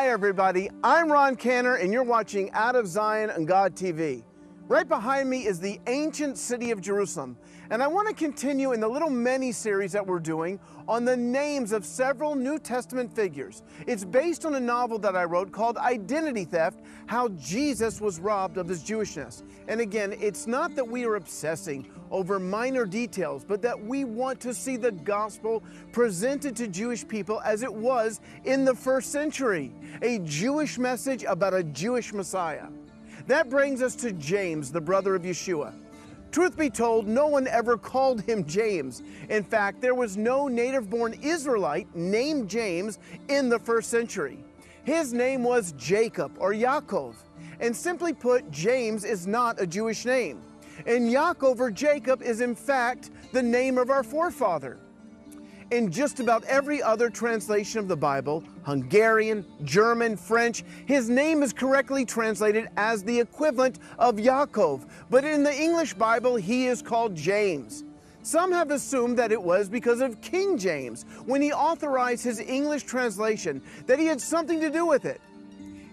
Hi everybody, I'm Ron Cantor and you're watching Out of Zion on God TV. Right behind me is the ancient city of Jerusalem, and I want to continue in the little mini-series that we're doing on the names of several New Testament figures. It's based on a novel that I wrote called Identity Theft, How Jesus Was Robbed of His Jewishness. And again, it's not that we are obsessing over minor details, but that we want to see the gospel presented to Jewish people as it was in the first century, a Jewish message about a Jewish Messiah. That brings us to James, the brother of Yeshua. Truth be told, no one ever called him James. In fact, there was no native-born Israelite named James in the first century. His name was Jacob or Yaakov. And simply put, James is not a Jewish name. And Yaakov or Jacob is in fact the name of our forefather. In just about every other translation of the Bible, Hungarian, German, French, his name is correctly translated as the equivalent of Yaakov, but in the English Bible, he is called James. Some have assumed that it was because of King James, when he authorized his English translation, that he had something to do with it.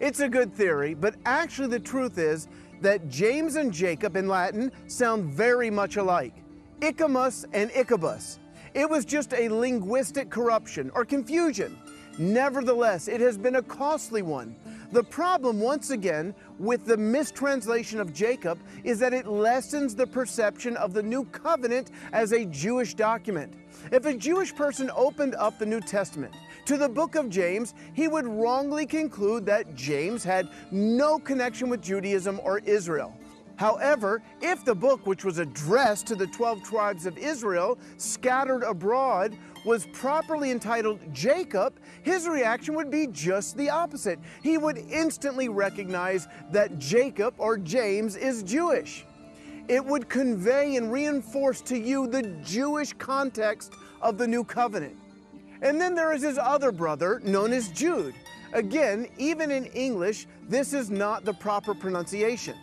It's a good theory, but actually the truth is that James and Jacob in Latin sound very much alike. Icamus and Icabus. It was just a linguistic corruption or confusion. Nevertheless, it has been a costly one. The problem, once again, with the mistranslation of Jacob is that it lessens the perception of the New Covenant as a Jewish document. If a Jewish person opened up the New Testament to the book of James, he would wrongly conclude that James had no connection with Judaism or Israel. However, if the book, which was addressed to the 12 tribes of Israel scattered abroad, was properly entitled Jacob, his reaction would be just the opposite. He would instantly recognize that Jacob or James is Jewish. It would convey and reinforce to you the Jewish context of the New Covenant. And then there is his other brother, known as Jude. Again, even in English, this is not the proper pronunciation.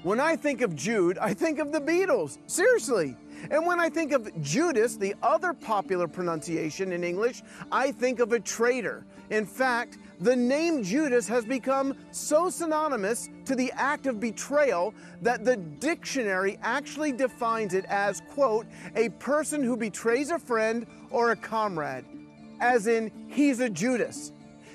When I think of Jude, I think of the Beatles, seriously. And when I think of Judas, the other popular pronunciation in English, I think of a traitor. In fact, the name Judas has become so synonymous to the act of betrayal that the dictionary actually defines it as, quote, a person who betrays a friend or a comrade, as in, he's a Judas.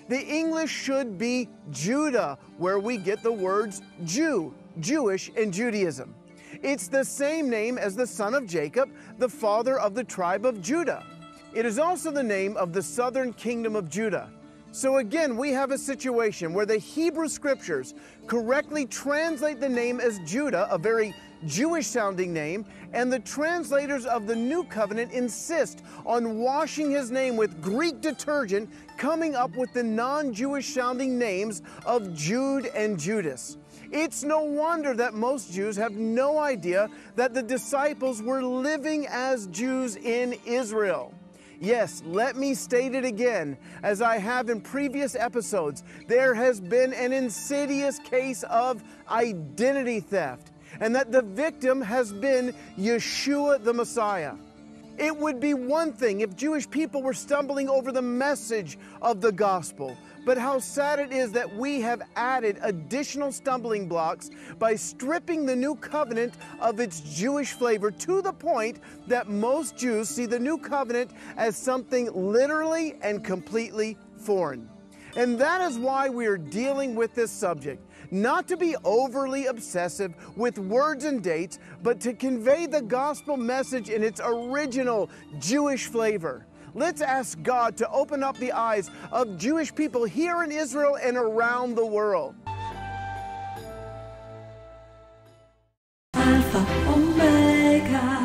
The English should be Judah, where we get the words Jew, Jewish, and Judaism. It's the same name as the son of Jacob, the father of the tribe of Judah. It is also the name of the southern kingdom of Judah. So again, we have a situation where the Hebrew scriptures correctly translate the name as Judah, a very Jewish-sounding name, and the translators of the New Covenant insist on washing his name with Greek detergent, coming up with the non-Jewish sounding names of Jude and Judas. It's no wonder that most Jews have no idea that the disciples were living as Jews in Israel. Yes, let me state it again, as I have in previous episodes, there has been an insidious case of identity theft, and that the victim has been Yeshua the Messiah. It would be one thing if Jewish people were stumbling over the message of the gospel, but how sad it is that we have added additional stumbling blocks by stripping the New Covenant of its Jewish flavor to the point that most Jews see the New Covenant as something literally and completely foreign. And that is why we are dealing with this subject. Not to be overly obsessive with words and dates, but to convey the gospel message in its original Jewish flavor. Let's ask God to open up the eyes of Jewish people here in Israel and around the world. Alpha, Omega.